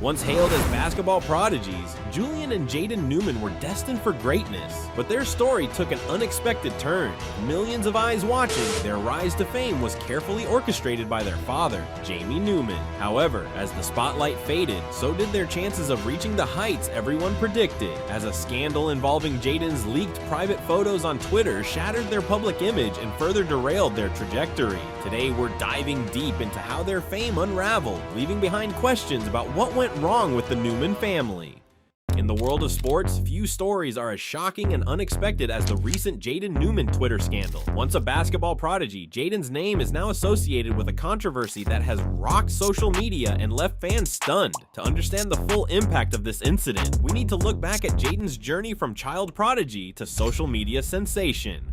Once hailed as basketball prodigies, Julian and Jaden Newman were destined for greatness, but their story took an unexpected turn. Millions of eyes watching, their rise to fame was carefully orchestrated by their father, Jamie Newman. However, as the spotlight faded, so did their chances of reaching the heights everyone predicted, as a scandal involving Jaden's leaked private photos on Twitter shattered their public image and further derailed their trajectory. Today, we're diving deep into how their fame unraveled, leaving behind questions about what went wrong with the Newman family. In the world of sports, few stories are as shocking and unexpected as the recent Jaden Newman Twitter scandal. Once a basketball prodigy, Jaden's name is now associated with a controversy that has rocked social media and left fans stunned. To understand the full impact of this incident, we need to look back at Jaden's journey from child prodigy to social media sensation.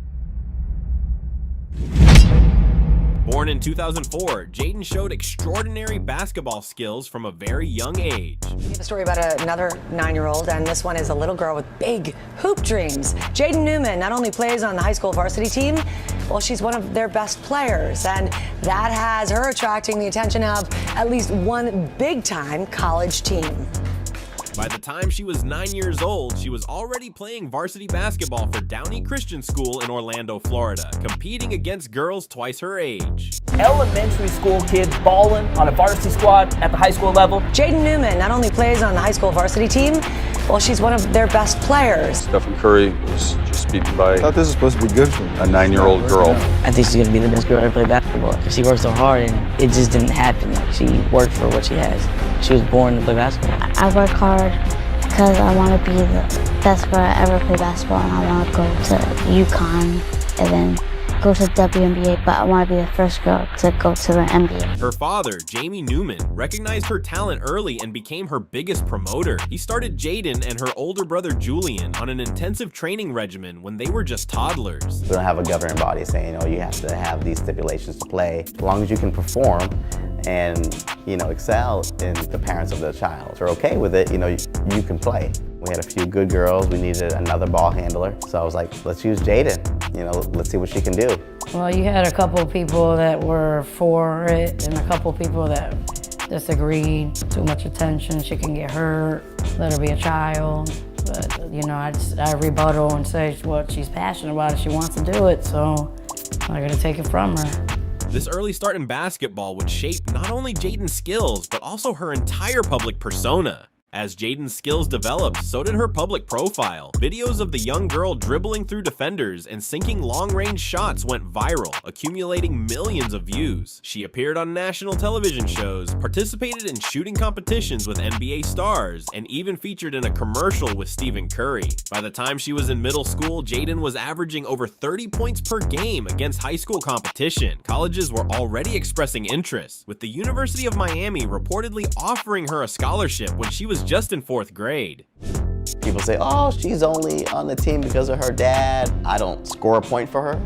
Born in 2004, Jaden showed extraordinary basketball skills from a very young age. We have a story about another 9-year-old, and this one is a little girl with big hoop dreams. Jaden Newman not only plays on the high school varsity team, well, she's one of their best players, and that has her attracting the attention of at least one big-time college team. By the time she was 9 years old, she was already playing varsity basketball for Downey Christian School in Orlando, Florida, competing against girls twice her age. Elementary school kid balling on a varsity squad at the high school level. Jaden Newman not only plays on the high school varsity team, well, she's one of their best players. Stephen Curry was just beaten by I thought this was supposed to be good for me. a 9-year-old girl. I think she's gonna be the best girl to ever play basketball. She worked so hard and it just didn't happen. Like, she worked for what she has. She was born to play basketball. I work hard because I want to be the best girl to ever play basketball, and I want to go to UConn and then go to the WNBA, but I want to be the first girl to go to the NBA. Her father, Jamie Newman, recognized her talent early and became her biggest promoter. He started Jaden and her older brother Julian on an intensive training regimen when they were just toddlers. We don't have a governing body saying, you have to have these stipulations to play. As long as you can perform and, excel, and the parents of the child are okay with it, you can play. We had a few good girls. We needed another ball handler. So I was like, let's use Jaden. Let's see what she can do. Well, you had a couple of people that were for it and a couple of people that disagreed. Too much attention, she can get hurt, let her be a child. But, I rebuttal and say what she's passionate about if she wants to do it, so I'm not gonna take it from her. This early start in basketball would shape not only Jaden's skills, but also her entire public persona. As Jaden's skills developed, so did her public profile. Videos of the young girl dribbling through defenders and sinking long-range shots went viral, accumulating millions of views. She appeared on national television shows, participated in shooting competitions with NBA stars, and even featured in a commercial with Stephen Curry. By the time she was in middle school, Jaden was averaging over 30 points per game against high school competition. Colleges were already expressing interest, with the University of Miami reportedly offering her a scholarship when she was just in 4th grade. People say, she's only on the team because of her dad. I don't score a point for her.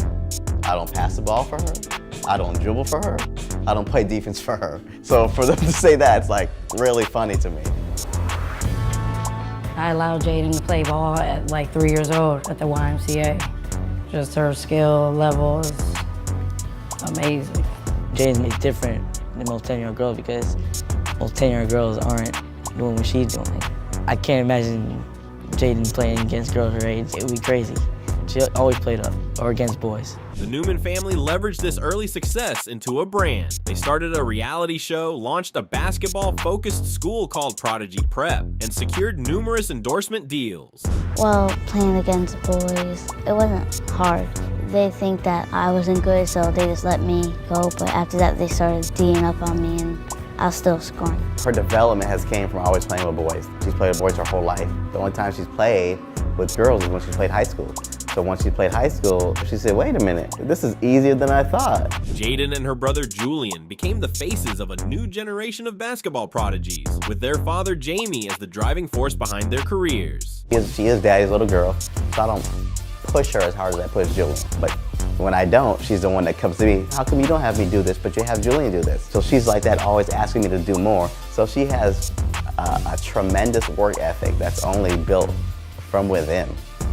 I don't pass the ball for her. I don't dribble for her. I don't play defense for her. So for them to say that, it's like really funny to me. I allowed Jaden to play ball at like 3 years old at the YMCA. Just her skill level is amazing. Jaden is different than most 10-year-old girls because most 10-year-old girls aren't doing what she's doing. I can't imagine Jaden playing against girls her age. It would be crazy. She always played up or against boys. The Newman family leveraged this early success into a brand. They started a reality show, launched a basketball-focused school called Prodigy Prep, and secured numerous endorsement deals. Well, playing against boys, it wasn't hard. They think that I wasn't good, so they just let me go, but after that they started D'ing up on me and I was still scoring. Her development has came from always playing with boys. She's played with boys her whole life. The only time she's played with girls is when she played high school. So once she played high school, she said, wait a minute, this is easier than I thought. Jaden and her brother Julian became the faces of a new generation of basketball prodigies, with their father Jamie as the driving force behind their careers. She is daddy's little girl, so I don't push her as hard as I push Julian. But when I don't, she's the one that comes to me, how come you don't have me do this, but you have Julian do this? So she's like that, always asking me to do more. So she has a tremendous work ethic that's only built from within.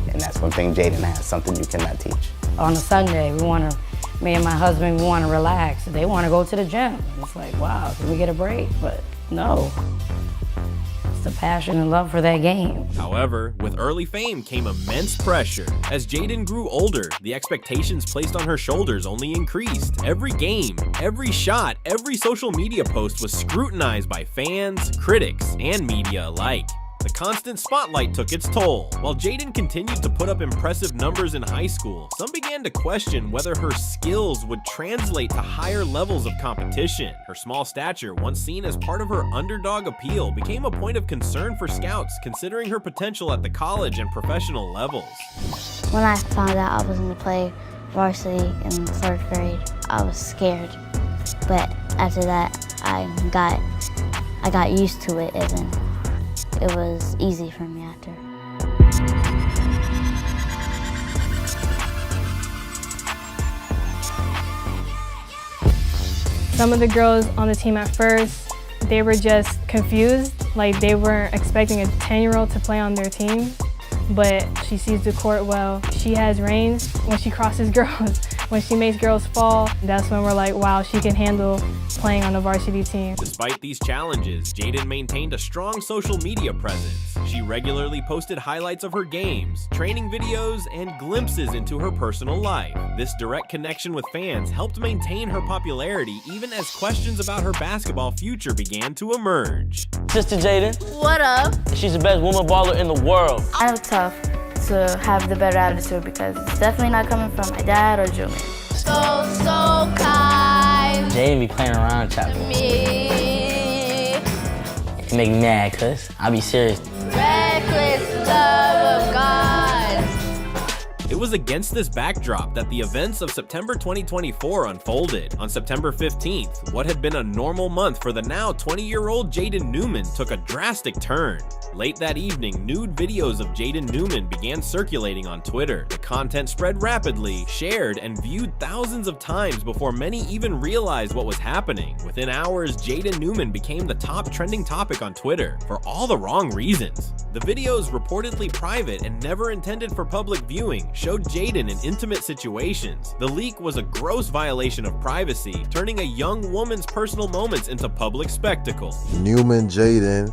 And that's one thing Jaden has, something you cannot teach. On a Sunday, me and my husband, we want to relax. They want to go to the gym. It's like, wow, can we get a break? But No. It's the passion and love for that game. However, with early fame came immense pressure. As Jaden grew older, the expectations placed on her shoulders only increased. Every game, every shot, every social media post was scrutinized by fans, critics, and media alike. The constant spotlight took its toll. While Jadens continued to put up impressive numbers in high school, some began to question whether her skills would translate to higher levels of competition. Her small stature, once seen as part of her underdog appeal, became a point of concern for scouts, considering her potential at the college and professional levels. When I found out I was going to play varsity in 3rd grade, I was scared. But after that, I got used to it, and then it was easy for me after. Some of the girls on the team at first, they were just confused. Like, they weren't expecting a 10-year-old to play on their team, but she sees the court well. She has range when she crosses girls. When she makes girls fall, that's when we're like, wow, she can handle playing on a varsity team. Despite these challenges, Jadens maintained a strong social media presence. She regularly posted highlights of her games, training videos, and glimpses into her personal life. This direct connection with fans helped maintain her popularity even as questions about her basketball future began to emerge. Sister Jadens. What up? She's the best woman baller in the world. I know tough to have the better attitude because it's definitely not coming from my dad or Julian. So kind. Jadens be playing around chopping. Me. It make me mad, cuz I be serious. Reckless love of God. It was against this backdrop that the events of September 2024 unfolded. On September 15th, what had been a normal month for the now 20-year-old Jadens Newman took a drastic turn. Late that evening, nude videos of Jadens Newman began circulating on Twitter. The content spread rapidly, shared, and viewed thousands of times before many even realized what was happening. Within hours, Jadens Newman became the top trending topic on Twitter for all the wrong reasons. The videos, reportedly private and never intended for public viewing, showed Jadens in intimate situations. The leak was a gross violation of privacy, turning a young woman's personal moments into public spectacle. Newman Jadens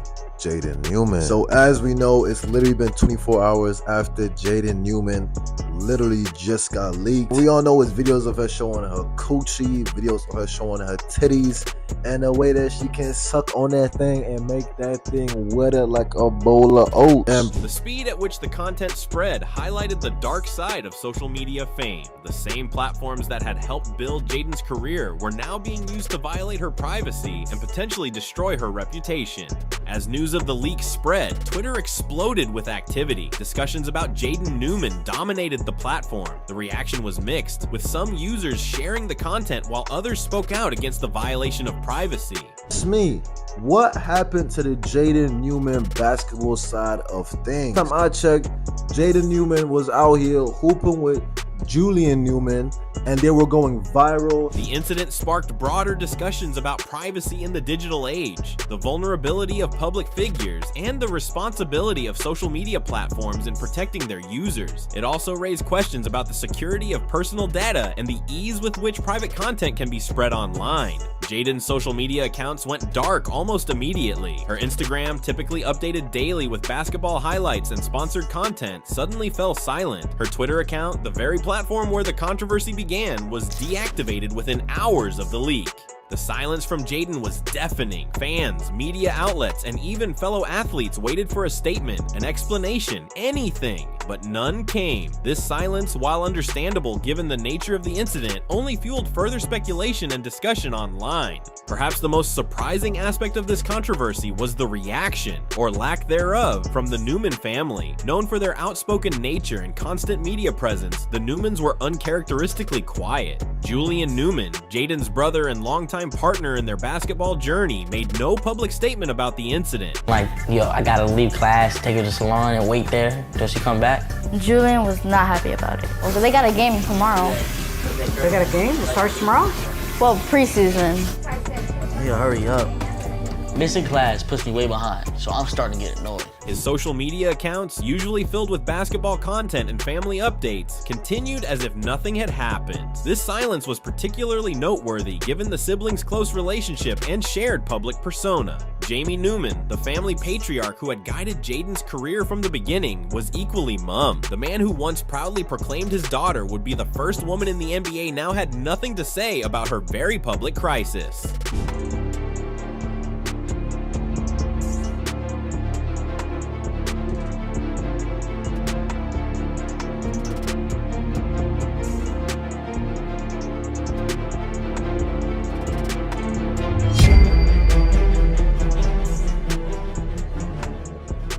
Newman. So as we know, it's literally been 24 hours after Jadens Newman literally just got leaked. We all know it's videos of her showing her coochie, videos of her showing her titties, and the way that she can suck on that thing and make that thing wetter like a bowl of oats. The speed at which the content spread highlighted the dark side of social media fame. The same platforms that had helped build Jadens' career were now being used to violate her privacy and potentially destroy her reputation. As news of the leak spread, Twitter exploded with activity. Discussions about Jadens Newman dominated the platform. The reaction was mixed, with some users sharing the content while others spoke out against the violation of privacy. It's me. What happened to the Jadens Newman basketball side of things? Time I checked, Jadens Newman was out here hooping with Julian Newman, and they were going viral. The incident sparked broader discussions about privacy in the digital age, the vulnerability of public figures, and the responsibility of social media platforms in protecting their users. It also raised questions about the security of personal data and the ease with which private content can be spread online. Jadens' social media accounts went dark almost immediately. Her Instagram, typically updated daily with basketball highlights and sponsored content, suddenly fell silent. Her Twitter account, the very platform where the controversy began, was deactivated within hours of the leak. The silence from Jadens was deafening. Fans, media outlets, and even fellow athletes waited for a statement, an explanation, anything, but none came. This silence, while understandable given the nature of the incident, only fueled further speculation and discussion online. Perhaps the most surprising aspect of this controversy was the reaction, or lack thereof, from the Newman family. Known for their outspoken nature and constant media presence, the Newmans were uncharacteristically quiet. Julian Newman, Jadens' brother and longtime partner in their basketball journey, made no public statement about the incident. Like, yo, I gotta leave class, take her to the salon and wait there till she come back. Julian was not happy about it. Well, they got a game tomorrow. They got a game? It starts tomorrow? Well, preseason. Yeah, hurry up. Missing class puts me way behind, so I'm starting to get annoyed. His social media accounts, usually filled with basketball content and family updates, continued as if nothing had happened. This silence was particularly noteworthy given the siblings' close relationship and shared public persona. Jamie Newman, the family patriarch who had guided Jaden's career from the beginning, was equally mum. The man who once proudly proclaimed his daughter would be the first woman in the NBA now had nothing to say about her very public crisis.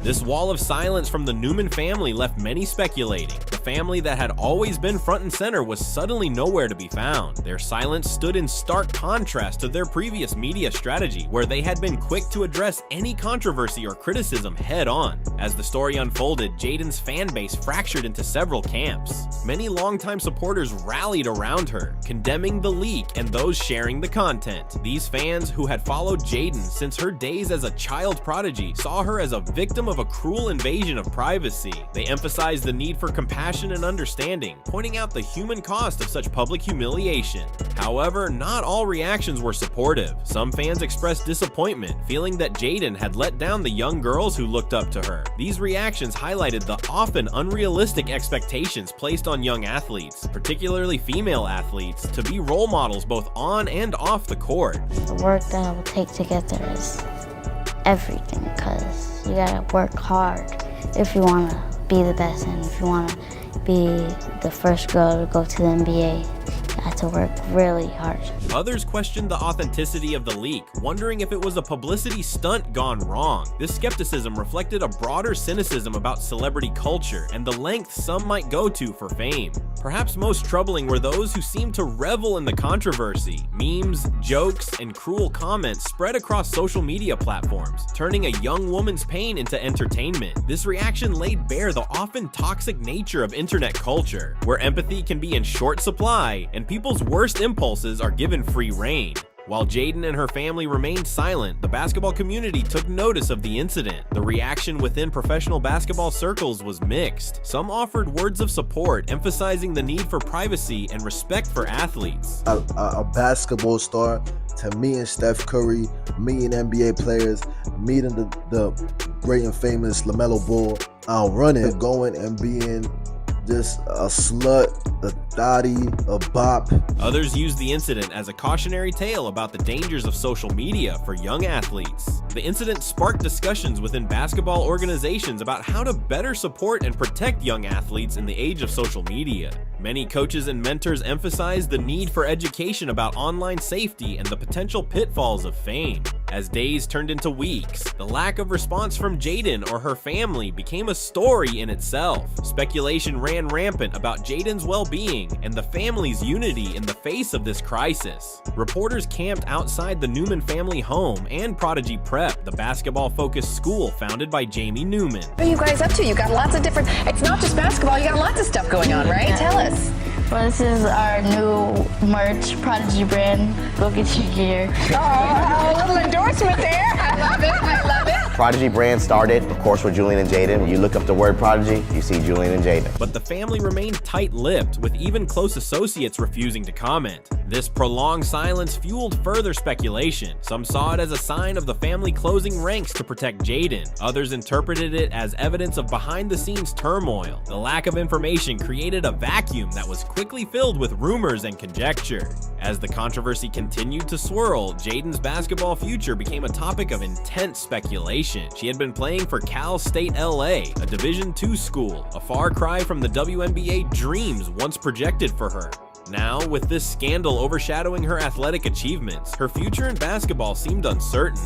This wall of silence from the Newman family left many speculating. The family that had always been front and center was suddenly nowhere to be found. Their silence stood in stark contrast to their previous media strategy, where they had been quick to address any controversy or criticism head on. As the story unfolded, Jaden's fan base fractured into several camps. Many longtime supporters rallied around her, condemning the leak and those sharing the content. These fans, who had followed Jaden since her days as a child prodigy, saw her as a victim of a cruel invasion of privacy. They emphasized the need for compassion and understanding, pointing out the human cost of such public humiliation. However, not all reactions were supportive. Some fans expressed disappointment, feeling that Jaden had let down the young girls who looked up to her. These reactions highlighted the often unrealistic expectations placed on young athletes, particularly female athletes, to be role models both on and off the court. The work that I will take to get there is everything, because you gotta work hard if you wanna be the best, and if you wanna be the first girl to go to the NBA, you have to work really hard. Others questioned the authenticity of the leak, wondering if it was a publicity stunt gone wrong. This skepticism reflected a broader cynicism about celebrity culture and the lengths some might go to for fame. Perhaps most troubling were those who seemed to revel in the controversy. Memes, jokes, and cruel comments spread across social media platforms, turning a young woman's pain into entertainment. This reaction laid bare the often toxic nature of internet culture, where empathy can be in short supply and people's worst impulses are given free rein. While Jaden and her family remained silent, the basketball community took notice of the incident. The reaction within professional basketball circles was mixed. Some offered words of support, emphasizing the need for privacy and respect for athletes. A basketball star to meeting Steph Curry, meeting NBA players, meeting the great and famous LaMelo Ball, outrun it, going and being just a slut, a thotty, a bop. Others used the incident as a cautionary tale about the dangers of social media for young athletes. The incident sparked discussions within basketball organizations about how to better support and protect young athletes in the age of social media. Many coaches and mentors emphasized the need for education about online safety and the potential pitfalls of fame. As days turned into weeks, the lack of response from Jaden or her family became a story in itself. Speculation ran rampant about Jaden's well-being and the family's unity in the face of this crisis. Reporters camped outside the Newman family home and Prodigy Prep, the basketball-focused school founded by Jamie Newman. What are you guys up to? You got lots of different, it's not just basketball, you got lots of stuff going on, right? Tell us. Well, this is our new merch, Prodigy brand. Go get your gear. Oh, a little endorsement there. I love it. I love it. Prodigy brand started, of course, with Julian and Jaden. You look up the word Prodigy, you see Julian and Jaden. But the family remained tight-lipped, with even close associates refusing to comment. This prolonged silence fueled further speculation. Some saw it as a sign of the family closing ranks to protect Jaden. Others interpreted it as evidence of behind-the-scenes turmoil. The lack of information created a vacuum that was quickly filled with rumors and conjecture. As the controversy continued to swirl, Jaden's basketball future became a topic of intense speculation. She had been playing for Cal State LA, a Division II school, a far cry from the WNBA dreams once projected for her. Now, with this scandal overshadowing her athletic achievements, her future in basketball seemed uncertain.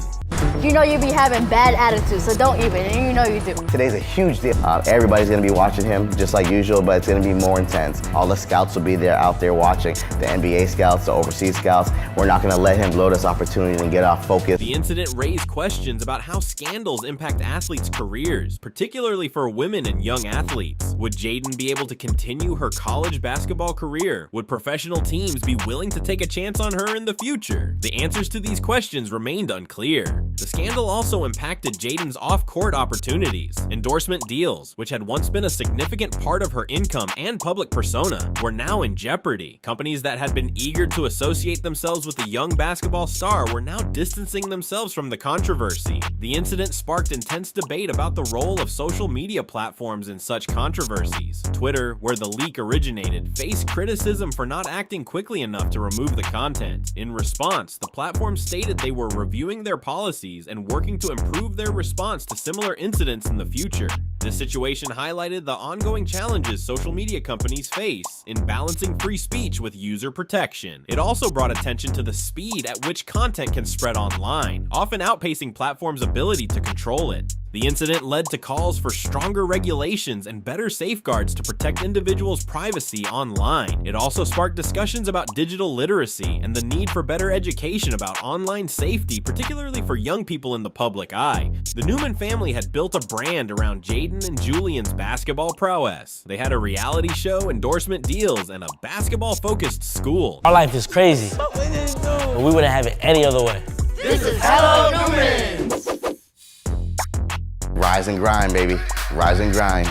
You know you be having bad attitude, so don't even, and you know you do. Today's a huge deal. Everybody's going to be watching him just like usual, but it's going to be more intense. All the scouts will be there out there watching, the NBA scouts, the overseas scouts. We're not going to let him blow this opportunity and get off focus. The incident raised questions about how scandals impact athletes' careers, particularly for women and young athletes. Would Jaden be able to continue her college basketball career? Would professional teams be willing to take a chance on her in the future? The answers to these questions remained unclear. The scandal also impacted Jaden's off-court opportunities. Endorsement deals, which had once been a significant part of her income and public persona, were now in jeopardy. Companies that had been eager to associate themselves with the young basketball star were now distancing themselves from the controversy. The incident sparked intense debate about the role of social media platforms in such controversies. Twitter, where the leak originated, faced criticism for not acting quickly enough to remove the content. In response, the platform stated they were reviewing their policies and working to improve their response to similar incidents in the future. This situation highlighted the ongoing challenges social media companies face in balancing free speech with user protection. It also brought attention to the speed at which content can spread online, often outpacing platforms' ability to control it. The incident led to calls for stronger regulations and better safeguards to protect individuals' privacy online. It also sparked discussions about digital literacy and the need for better education about online safety, particularly for young people in the public eye. The Newman family had built a brand around Jaden and Julian's basketball prowess. They had a reality show, endorsement deals, and a basketball-focused school. Our life is crazy, but we wouldn't have it any other way. This is Hello Newmans! Rise and grind, baby. Rise and grind.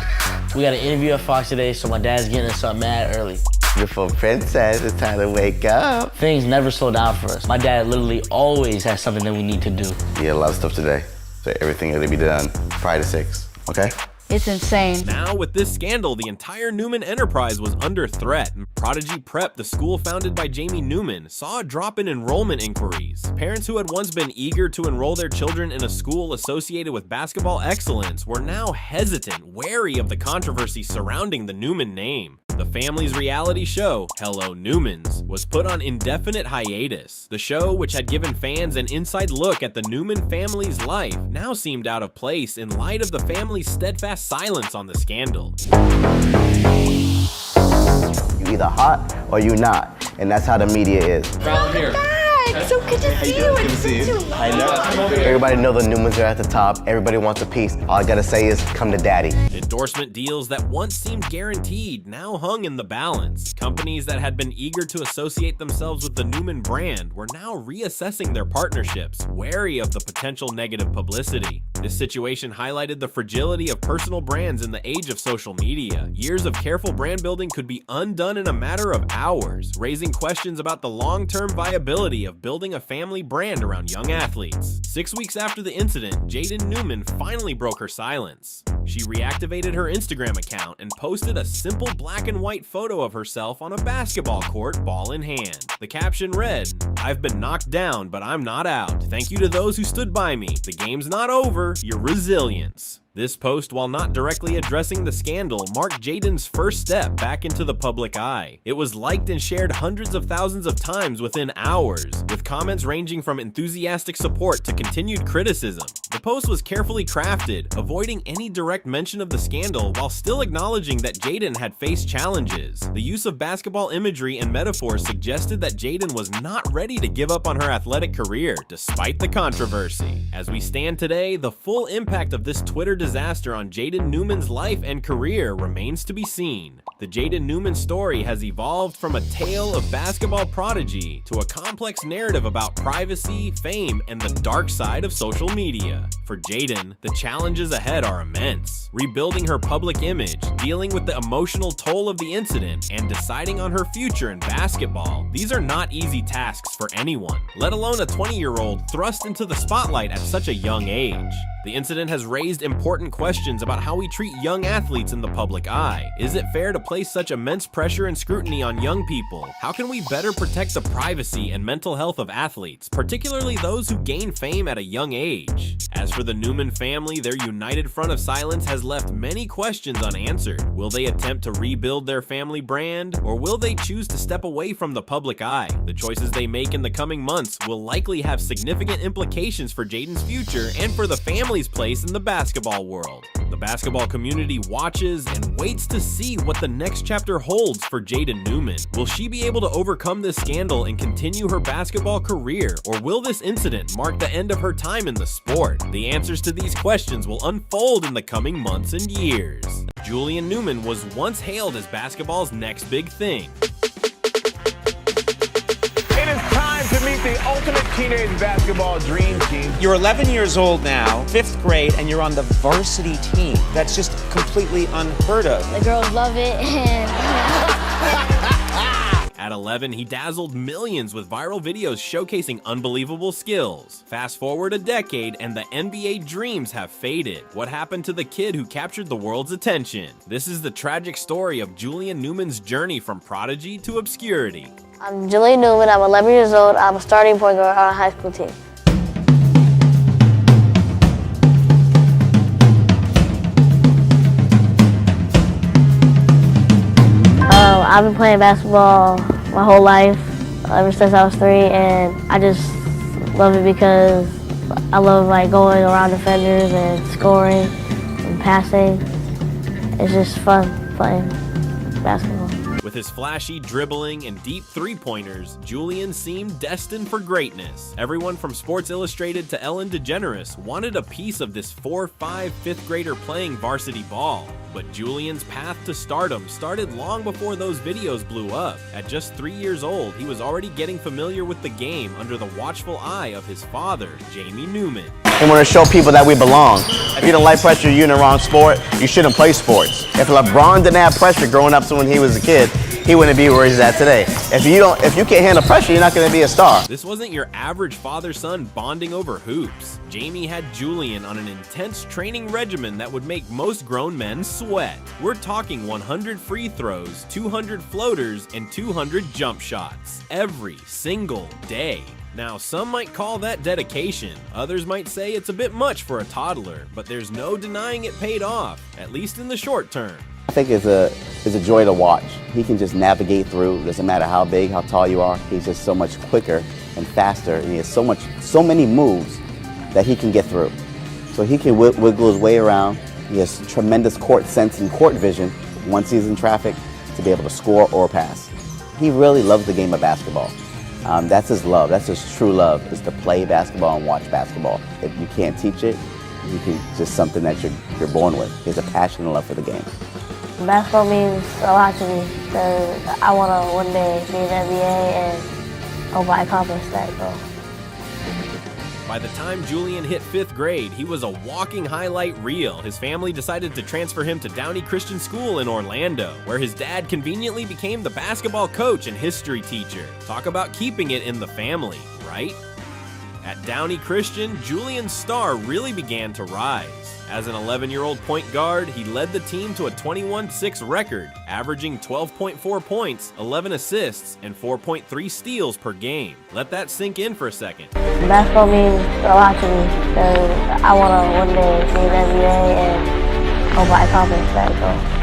We got an interview at Fox today, so my dad's getting us up mad early. Beautiful princess, it's time to wake up. Things never slow down for us. My dad literally always has something that we need to do. Yeah, a lot of stuff today. So everything is gonna be done prior to 6, okay? It's insane. Now, with this scandal, the entire Newman enterprise was under threat. Prodigy Prep, the school founded by Jamie Newman, saw a drop in enrollment inquiries. Parents who had once been eager to enroll their children in a school associated with basketball excellence were now hesitant, wary of the controversy surrounding the Newman name. The family's reality show, Hello Newmans, was put on indefinite hiatus. The show, which had given fans an inside look at the Newman family's life, now seemed out of place in light of the family's steadfast silence on the scandal. You either hot or you not, and that's how the media is. Right here. It's so good to see you. It's been too long. I know. Everybody know the Newmans are at the top. Everybody wants a piece. All I gotta say is, come to daddy. Endorsement deals that once seemed guaranteed now hung in the balance. Companies that had been eager to associate themselves with the Newman brand were now reassessing their partnerships, wary of the potential negative publicity. This situation highlighted the fragility of personal brands in the age of social media. Years of careful brand building could be undone in a matter of hours, raising questions about the long-term viability of building a family brand around young athletes. 6 weeks after the incident, Jaden Newman finally broke her silence. She reactivated her Instagram account and posted a simple black and white photo of herself on a basketball court, ball in hand. The caption read, "I've been knocked down, but I'm not out. Thank you to those who stood by me. The game's not over, your resilience." This post, while not directly addressing the scandal, marked Jaden's first step back into the public eye. It was liked and shared hundreds of thousands of times within hours, with comments ranging from enthusiastic support to continued criticism. The post was carefully crafted, avoiding any direct mention of the scandal while still acknowledging that Jaden had faced challenges. The use of basketball imagery and metaphors suggested that Jaden was not ready to give up on her athletic career, despite the controversy. As we stand today, the full impact of this Twitter disaster on Jaden Newman's life and career remains to be seen. The Jaden Newman story has evolved from a tale of basketball prodigy to a complex narrative about privacy, fame, and the dark side of social media. For Jaden, the challenges ahead are immense. Rebuilding her public image, dealing with the emotional toll of the incident, and deciding on her future in basketball. These are not easy tasks for anyone, let alone a 20-year-old thrust into the spotlight at such a young age. The incident has raised important questions about how we treat young athletes in the public eye. Is it fair to place such immense pressure and scrutiny on young people? How can we better protect the privacy and mental health of athletes, particularly those who gain fame at a young age? As for the Newman family, their united front of silence has left many questions unanswered. Will they attempt to rebuild their family brand, or will they choose to step away from the public eye? The choices they make in the coming months will likely have significant implications for Jaden's future and for the family's place in the basketball world. The basketball community watches and waits to see what the next chapter holds for Jaden Newman. Will she be able to overcome this scandal and continue her basketball career, or will this incident mark the end of her time in the sport? The answers to these questions will unfold in the coming months and years. Julian Newman was once hailed as basketball's next big thing. It is time to meet the ultimate teenage basketball dream team. You're 11 years old now, 5th grade, and you're on the varsity team. That's just completely unheard of. The girls love it, and At 11, he dazzled millions with viral videos showcasing unbelievable skills. Fast forward a decade and the NBA dreams have faded. What happened to the kid who captured the world's attention? This is the tragic story of Julian Newman's journey from prodigy to obscurity. I'm Julian Newman, I'm 11 years old, I'm a starting point guard on a high school team. I've been playing basketball my whole life, ever since I was 3, and I just love it because I love going around defenders and scoring and passing. It's just fun playing basketball. With his flashy dribbling and deep three-pointers, Julian seemed destined for greatness. Everyone from Sports Illustrated to Ellen DeGeneres wanted a piece of this 4-5 5th grader playing varsity ball. But Julian's path to stardom started long before those videos blew up. At just 3 years old, he was already getting familiar with the game under the watchful eye of his father, Jamie Newman. We want to show people that we belong. If you don't like pressure, you're in the wrong sport. You shouldn't play sports. If LeBron didn't have pressure growing up when he was a kid, he wouldn't be where he's at today. If you can't handle pressure, you're not going to be a star. This wasn't your average father-son bonding over hoops. Jamie had Julian on an intense training regimen that would make most grown men sweat. We're talking 100 free throws, 200 floaters, and 200 jump shots every single day. Now, some might call that dedication. Others might say it's a bit much for a toddler, but there's no denying it paid off, at least in the short term. I think it's a joy to watch. He can just navigate through. Doesn't matter how big, how tall you are. He's just so much quicker and faster, and he has so many moves that he can get through. So he can wiggle his way around. He has tremendous court sense and court vision once he's in traffic to be able to score or pass. He really loves the game of basketball. That's his love. That's his true love, is to play basketball and watch basketball. If you can't teach it, it's just something that you're born with. He has a passion and love for the game. Basketball means a lot to me because I want to one day be in the NBA and hope I accomplish that goal. By the time Julian hit 5th grade, he was a walking highlight reel. His family decided to transfer him to Downey Christian School in Orlando, where his dad conveniently became the basketball coach and history teacher. Talk about keeping it in the family, right? At Downey Christian, Julian's star really began to rise. As an 11-year-old point guard, he led the team to a 21-6 record, averaging 12.4 points, 11 assists, and 4.3 steals per game. Let that sink in for a second. Basketball means a lot to me because I want to one day be in the NBA and hope I accomplish that goal.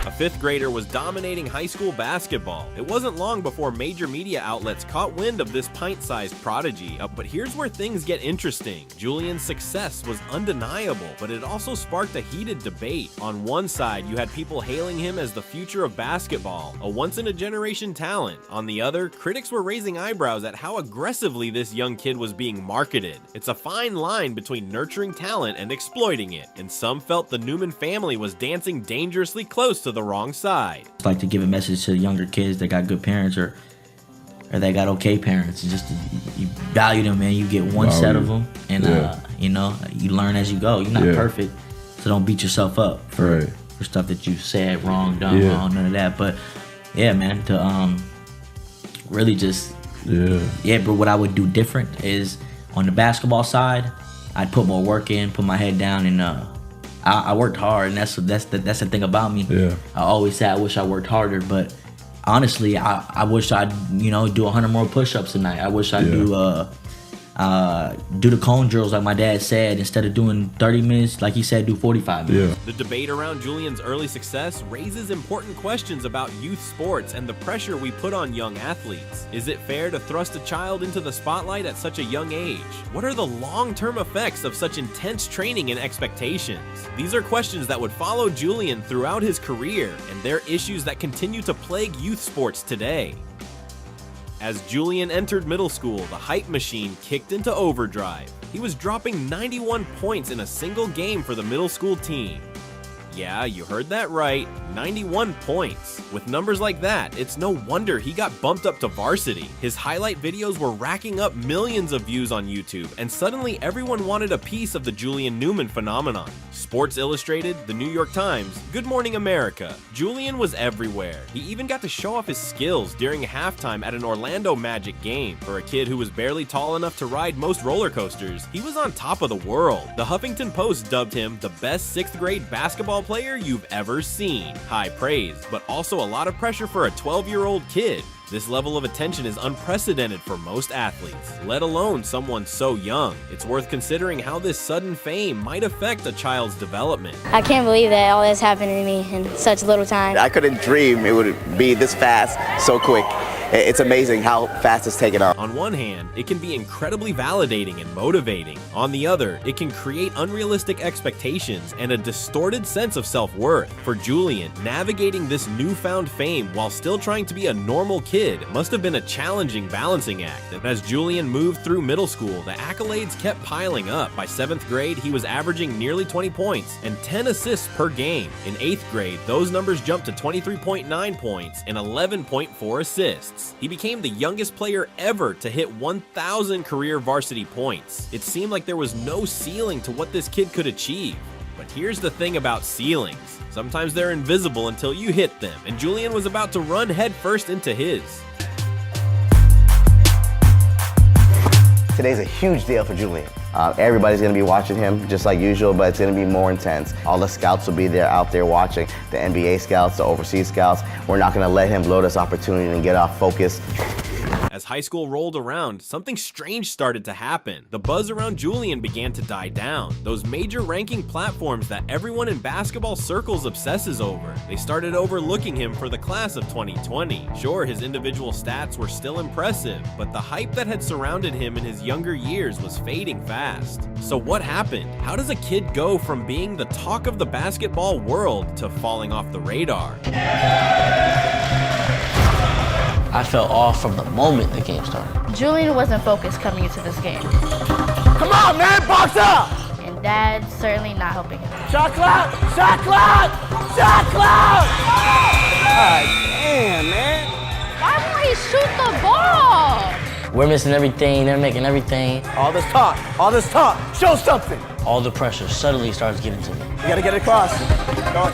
A 5th grader was dominating high school basketball. It wasn't long before major media outlets caught wind of this pint-sized prodigy. But here's where things get interesting. Julian's success was undeniable, but it also sparked a heated debate. On one side, you had people hailing him as the future of basketball, a once-in-a-generation talent. On the other, critics were raising eyebrows at how aggressively this young kid was being marketed. It's a fine line between nurturing talent and exploiting it, and some felt the Newman family was dancing dangerously close to the wrong side. It's like to give a message to younger kids that got good parents or they got okay parents. It's just you value them, man. You get one set of them, and you learn as you go. You're not perfect, so don't beat yourself up for stuff that you said wrong, done wrong, none of that. But yeah, man, to really just but what I would do different is on the basketball side, I'd put more work in, put my head down, and I worked hard, and that's the thing about me. I always say I wish I worked harder, but honestly, I wish I'd do 100 more push-ups tonight. I wish I'd do the cone drills like my dad said. Instead of doing 30 minutes, like he said, do 45 minutes. The debate around Julian's early success raises important questions about youth sports and the pressure we put on young athletes. Is it fair to thrust a child into the spotlight at such a young age? What are the long-term effects of such intense training and expectations? These are questions that would follow Julian throughout his career, and they're issues that continue to plague youth sports today. As Julian entered middle school, the hype machine kicked into overdrive. He was dropping 91 points in a single game for the middle school team. Yeah, you heard that right, 91 points. With numbers like that, it's no wonder he got bumped up to varsity. His highlight videos were racking up millions of views on YouTube, and suddenly everyone wanted a piece of the Julian Newman phenomenon. Sports Illustrated, The New York Times, Good Morning America. Julian was everywhere. He even got to show off his skills during halftime at an Orlando Magic game. For a kid who was barely tall enough to ride most roller coasters, he was on top of the world. The Huffington Post dubbed him the best 6th grade basketball player you've ever seen. High praise, but also a lot of pressure for a 12-year-old kid. This level of attention is unprecedented for most athletes, let alone someone so young. It's worth considering how this sudden fame might affect a child's development. I can't believe that all this happened to me in such little time. I couldn't dream it would be this fast, so quick. It's amazing how fast it's taken off. On one hand, it can be incredibly validating and motivating. On the other, it can create unrealistic expectations and a distorted sense of self-worth. For Julian, navigating this newfound fame while still trying to be a normal kid must have been a challenging balancing act. And as Julian moved through middle school, the accolades kept piling up. By 7th grade, he was averaging nearly 20 points and 10 assists per game. In 8th grade, those numbers jumped to 23.9 points and 11.4 assists. He became the youngest player ever to hit 1,000 career varsity points. It seemed like there was no ceiling to what this kid could achieve. But here's the thing about ceilings. Sometimes they're invisible until you hit them, and Julian was about to run headfirst into his. Today's a huge deal for Julian. Everybody's going to be watching him just like usual, but it's going to be more intense. All the scouts will be there out there watching, the NBA scouts, the overseas scouts. We're not going to let him blow this opportunity and get off focus. As high school rolled around, something strange started to happen. The buzz around Julian began to die down. Those major ranking platforms that everyone in basketball circles obsesses over, they started overlooking him for the class of 2020. Sure, his individual stats were still impressive, but the hype that had surrounded him in his younger years was fading fast. So what happened? How does a kid go from being the talk of the basketball world to falling off the radar? I fell off from the moment the game started. Julian wasn't focused coming into this game. Come on, man, box up! And Dad's certainly not helping him. Shot clock! Shot clock! Shot clock! God damn, man. Why won't he shoot the ball? We're missing everything, they're making everything. All this talk, show something. All the pressure suddenly starts getting to me. You gotta get it across. Go.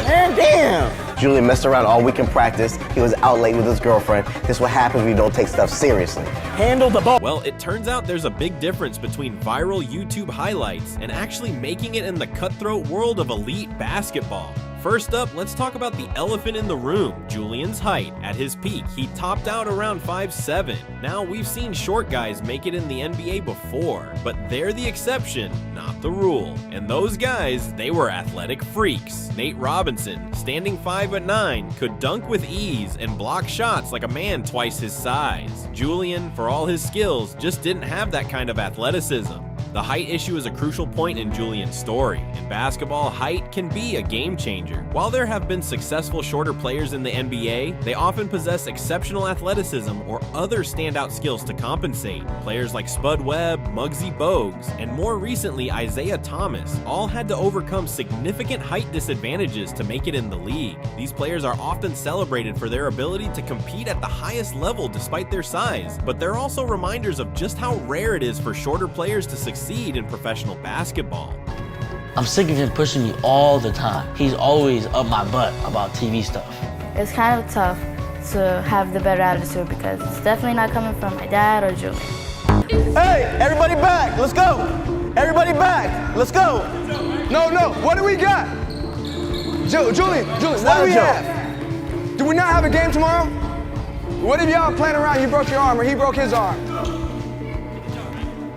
Man, damn. Julian messed around all week in practice. He was out late with his girlfriend. This is what happens when you don't take stuff seriously. Handle the ball. Well, it turns out there's a big difference between viral YouTube highlights and actually making it in the cutthroat world of elite basketball. First up, let's talk about the elephant in the room, Julian's height. At his peak, he topped out around 5'7". Now, we've seen short guys make it in the NBA before, but they're the exception, not the rule. And those guys, they were athletic freaks. Nate Robinson, standing 5'9", could dunk with ease and block shots like a man twice his size. Julian, for all his skills, just didn't have that kind of athleticism. The height issue is a crucial point in Julian's story. In basketball, height can be a game changer. While there have been successful shorter players in the NBA, they often possess exceptional athleticism or other standout skills to compensate. Players like Spud Webb, Muggsy Bogues, and more recently Isaiah Thomas all had to overcome significant height disadvantages to make it in the league. These players are often celebrated for their ability to compete at the highest level despite their size, but they're also reminders of just how rare it is for shorter players to succeed in professional basketball. I'm sick of him pushing me all the time. He's always up my butt about TV stuff. It's kind of tough to have the better attitude because it's definitely not coming from my dad or Julian. Hey, everybody back, let's go. Everybody back, let's go. No, what do we got? Julian, what do we have? Do we not have a game tomorrow? What if y'all playing around, you broke your arm or he broke his arm?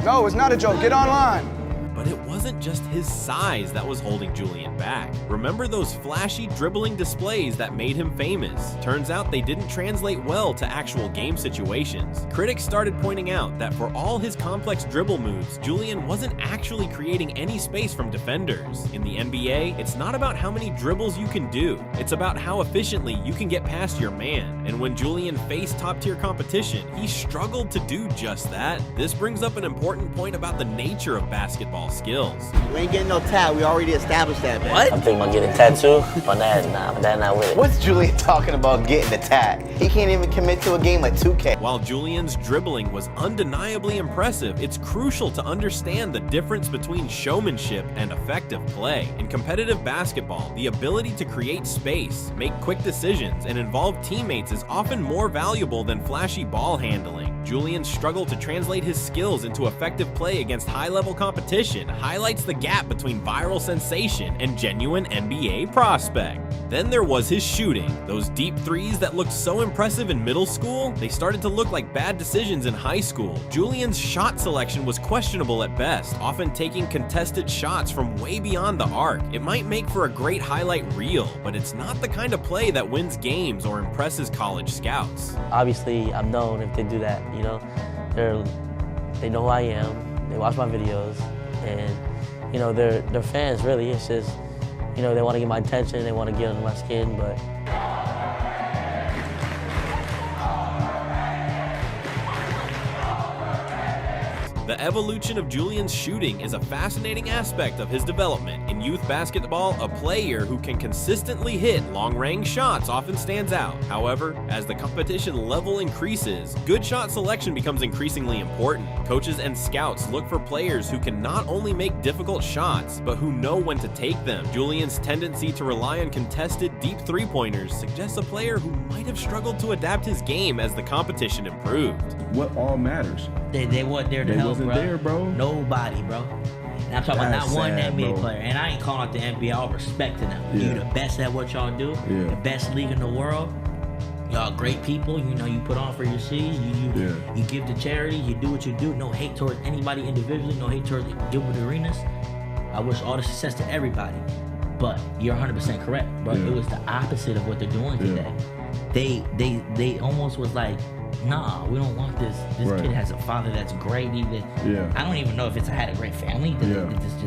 No, it's not a joke. Get online. But it wasn't just his size that was holding Julian back. Remember those flashy dribbling displays that made him famous? Turns out they didn't translate well to actual game situations. Critics started pointing out that for all his complex dribble moves, Julian wasn't actually creating any space from defenders. In the NBA, it's not about how many dribbles you can do. It's about how efficiently you can get past your man. And when Julian faced top-tier competition, he struggled to do just that. This brings up an important point about the nature of basketball skills. We ain't getting no tat. We already established that, man. What? I'm thinking about getting a tattoo. On that, nah, but that not with it. What's Julian talking about getting a tat? He can't even commit to a game like 2K. While Julian's dribbling was undeniably impressive, it's crucial to understand the difference between showmanship and effective play. In competitive basketball, the ability to create space, make quick decisions, and involve teammates is often more valuable than flashy ball handling. Julian's struggle to translate his skills into effective play against high-level competition highlights the gap between viral sensation and genuine NBA prospect. Then there was his shooting. Those deep threes that looked so impressive in middle school, they started to look like bad decisions in high school. Julian's shot selection was questionable at best, often taking contested shots from way beyond the arc. It might make for a great highlight reel, but it's not the kind of play that wins games or impresses college scouts. Obviously, I'm known if they do that, you know. They know who I am, they watch my videos, and, you know, they're fans, really. It's just, you know, they want to get my attention, they want to get under my skin, but the evolution of Julian's shooting is a fascinating aspect of his development. In youth basketball, a player who can consistently hit long-range shots often stands out. However, as the competition level increases, good shot selection becomes increasingly important. Coaches and scouts look for players who can not only make difficult shots, but who know when to take them. Julian's tendency to rely on contested deep three-pointers suggests a player who might have struggled to adapt his game as the competition improved. What all matters? They weren't there to help, wasn't there, bro. Nobody, bro. And I'm talking about not one NBA player. And I ain't calling out the NBA. I'll respect to them. Yeah. You the best at what y'all do. Yeah. The best league in the world. Y'all great people. You know, you put on for your cities. You give to charity. You do what you do. No hate towards anybody individually. No hate towards Gilbert Arenas. I wish all the success to everybody. But you're 100% correct, bro. Yeah. It was the opposite of what they're doing today. They almost was like, nah, we don't want this. This kid has a father that's great. I don't even know if I had a great family.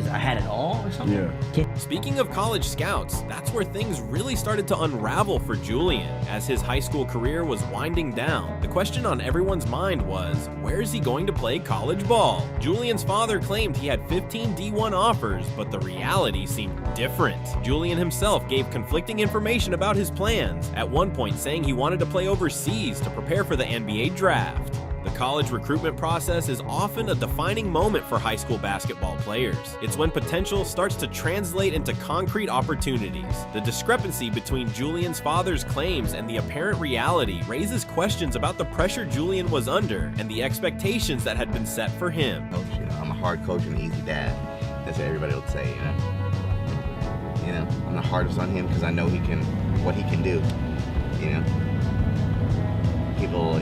I had it all or something. Speaking of college scouts, that's where things really started to unravel for Julian. As his high school career was winding down, the question on everyone's mind was, where is he going to play college ball? Julian's father claimed he had 15 D1 offers, but the reality seemed different. Julian himself gave conflicting information about his plans, at one point saying he wanted to play overseas to prepare for the NBA draft. The college recruitment process is often a defining moment for high school basketball players. It's when potential starts to translate into concrete opportunities. The discrepancy between Julian's father's claims and the apparent reality raises questions about the pressure Julian was under and the expectations that had been set for him. I'm a hard coach and an easy dad. That's what everybody will say, you know. You know, I'm the hardest on him because I know what he can do, you know. People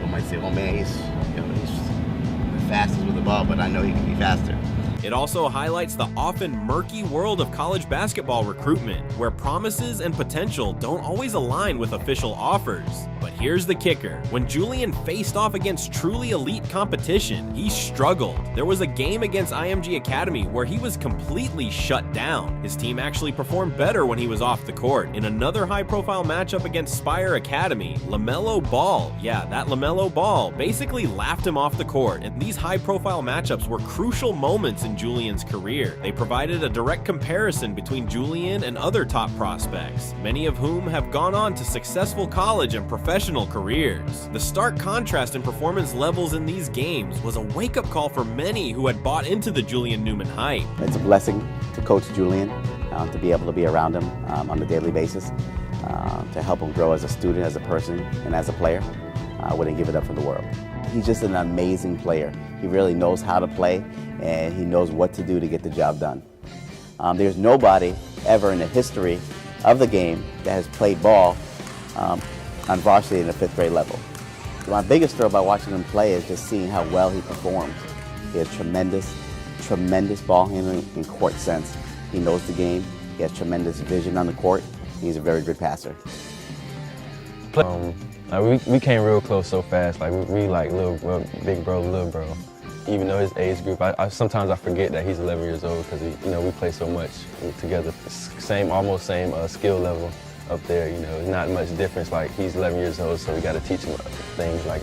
might say, oh man, he's the fastest with the ball, but I know he can be faster. It also highlights the often murky world of college basketball recruitment, where promises and potential don't always align with official offers. But here's the kicker. When Julian faced off against truly elite competition, he struggled. There was a game against IMG Academy where he was completely shut down. His team actually performed better when he was off the court. In another high-profile matchup against Spire Academy, LaMelo Ball, that LaMelo Ball, basically laughed him off the court, and these high-profile matchups were crucial moments in Julian's career. They provided a direct comparison between Julian and other top prospects, many of whom have gone on to successful college and professional careers. The stark contrast in performance levels in these games was a wake-up call for many who had bought into the Julian Newman hype. It's a blessing to coach Julian, to be able to be around him on a daily basis, to help him grow as a student, as a person, and as a player. I wouldn't give it up for the world. He's just an amazing player. He really knows how to play, and he knows what to do to get the job done. There's nobody ever in the history of the game that has played ball on varsity in the 5th grade level. My biggest thrill by watching him play is just seeing how well he performs. He has tremendous ball handling and court sense. He knows the game. He has tremendous vision on the court. He's a very good passer. We came real close so fast. Like we like big bro, little bro. Even though his age group, sometimes I forget that he's 11 years old because we play so much together. Almost same skill level up there. Not much difference. Like he's 11 years old, so we got to teach him things. Like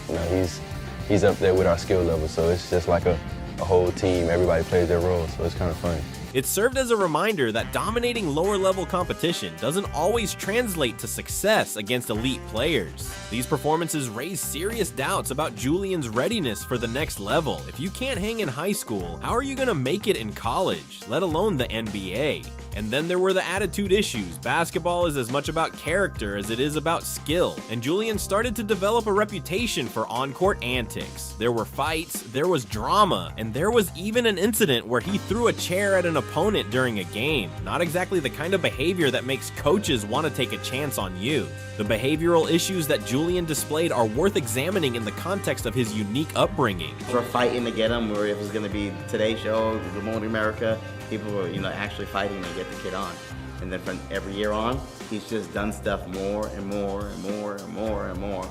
he's up there with our skill level. So it's just like a a whole team, everybody plays their role, so it's kind of funny. It served as a reminder that dominating lower-level competition doesn't always translate to success against elite players. These performances raise serious doubts about Julian's readiness for the next level. If you can't hang in high school, how are you going to make it in college, let alone the NBA? And then there were the attitude issues. Basketball is as much about character as it is about skill, and Julian started to develop a reputation for on-court antics. There were fights, there was drama, and there was even an incident where he threw a chair at an opponent during a game. Not exactly the kind of behavior that makes coaches want to take a chance on you. The behavioral issues that Julian displayed are worth examining in the context of his unique upbringing. We're fighting to get him, or if it's going to be Today's Show, Good Morning America, people were, actually fighting to get the kid on. And then from every year on, he's just done stuff more and more and more and more and more.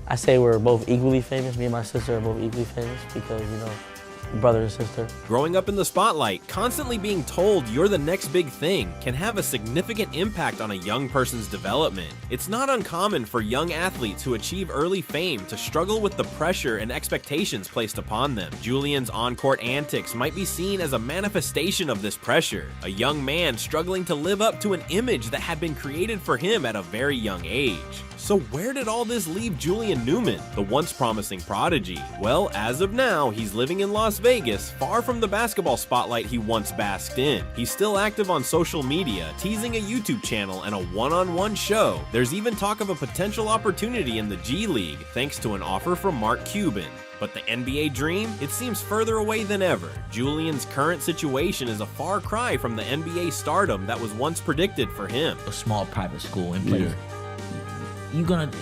I say we're both equally famous. Me and my sister are both equally famous because, brother and sister. Growing up in the spotlight, constantly being told you're the next big thing can have a significant impact on a young person's development. It's not uncommon for young athletes who achieve early fame to struggle with the pressure and expectations placed upon them. Julian's on-court antics might be seen as a manifestation of this pressure, a young man struggling to live up to an image that had been created for him at a very young age. So where did all this leave Julian Newman, the once promising prodigy? Well, as of now, he's living in Las Vegas, far from the basketball spotlight he once basked in. He's still active on social media, teasing a YouTube channel and a one-on-one show. There's even talk of a potential opportunity in the G League, thanks to an offer from Mark Cuban. But the NBA dream? It seems further away than ever. Julian's current situation is a far cry from the NBA stardom that was once predicted for him. A small private school in place.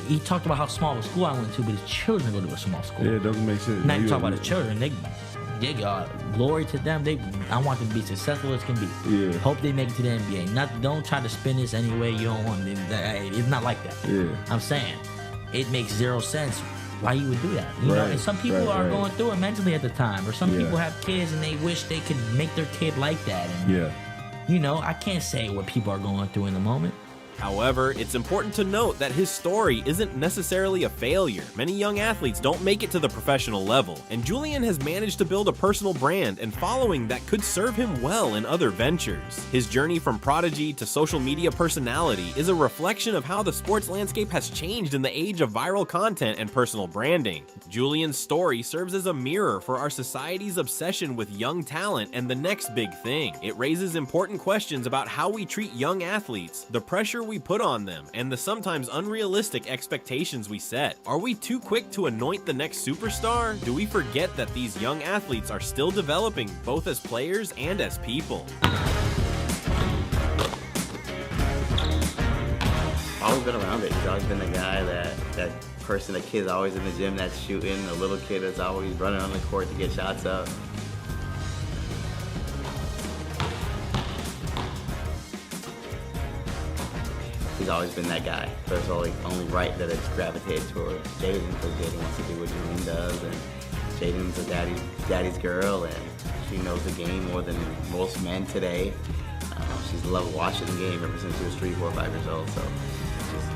He talked about how small of a school I went to, but his children go to a small school. Yeah, it doesn't make sense. Now you talk about his children, they glory to them. I want them to be successful as can be. Yeah. Hope they make it to the NBA. Don't try to spin this any way you don't want. It's not like that. Yeah. I'm saying it makes zero sense why you would do that. You know, and some people are going through it mentally at the time, or some people have kids and they wish they could make their kid like that. And, I can't say what people are going through in the moment. However, it's important to note that his story isn't necessarily a failure. Many young athletes don't make it to the professional level, and Julian has managed to build a personal brand and following that could serve him well in other ventures. His journey from prodigy to social media personality is a reflection of how the sports landscape has changed in the age of viral content and personal branding. Julian's story serves as a mirror for our society's obsession with young talent and the next big thing. It raises important questions about how we treat young athletes, the pressure we put on them, and the sometimes unrealistic expectations we set. Are we too quick to anoint the next superstar? Do we forget that these young athletes are still developing both as players and as people? Always been around it. He's always been the guy that person, the kid's always in the gym that's shooting, the little kid that's always running on the court to get shots up. He's always been that guy, but it's only right that it's gravitated toward Jaden, because Jaden wants to do what Julian does, and Jaden's a daddy's girl, and she knows the game more than most men today. She's loved watching the game ever since she was 3, 4, 5 years old, so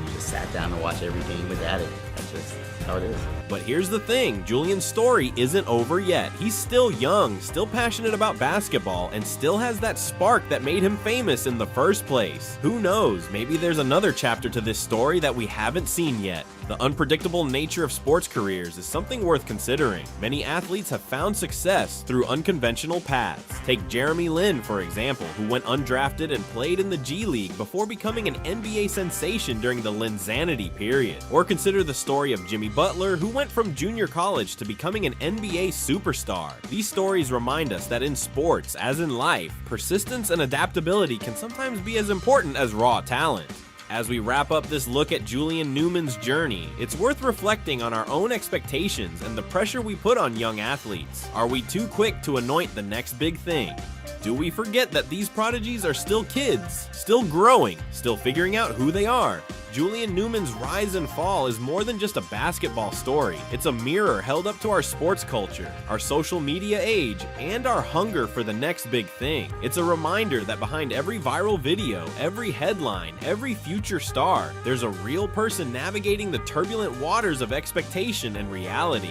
she just sat down and watched every game with daddy. That's just how it is. But here's the thing, Julian's story isn't over yet. He's still young, still passionate about basketball, and still has that spark that made him famous in the first place. Who knows, maybe there's another chapter to this story that we haven't seen yet. The unpredictable nature of sports careers is something worth considering. Many athletes have found success through unconventional paths. Take Jeremy Lin, for example, who went undrafted and played in the G League before becoming an NBA sensation during the Linsanity period. Or consider the story of Jimmy Butler, who went from junior college to becoming an NBA superstar. These stories remind us that in sports, as in life, persistence and adaptability can sometimes be as important as raw talent. As we wrap up this look at Julian Newman's journey, it's worth reflecting on our own expectations and the pressure we put on young athletes. Are we too quick to anoint the next big thing? Do we forget that these prodigies are still kids, still growing, still figuring out who they are? Julian Newman's rise and fall is more than just a basketball story. It's a mirror held up to our sports culture, our social media age, and our hunger for the next big thing. It's a reminder that behind every viral video, every headline, every future star, there's a real person navigating the turbulent waters of expectation and reality.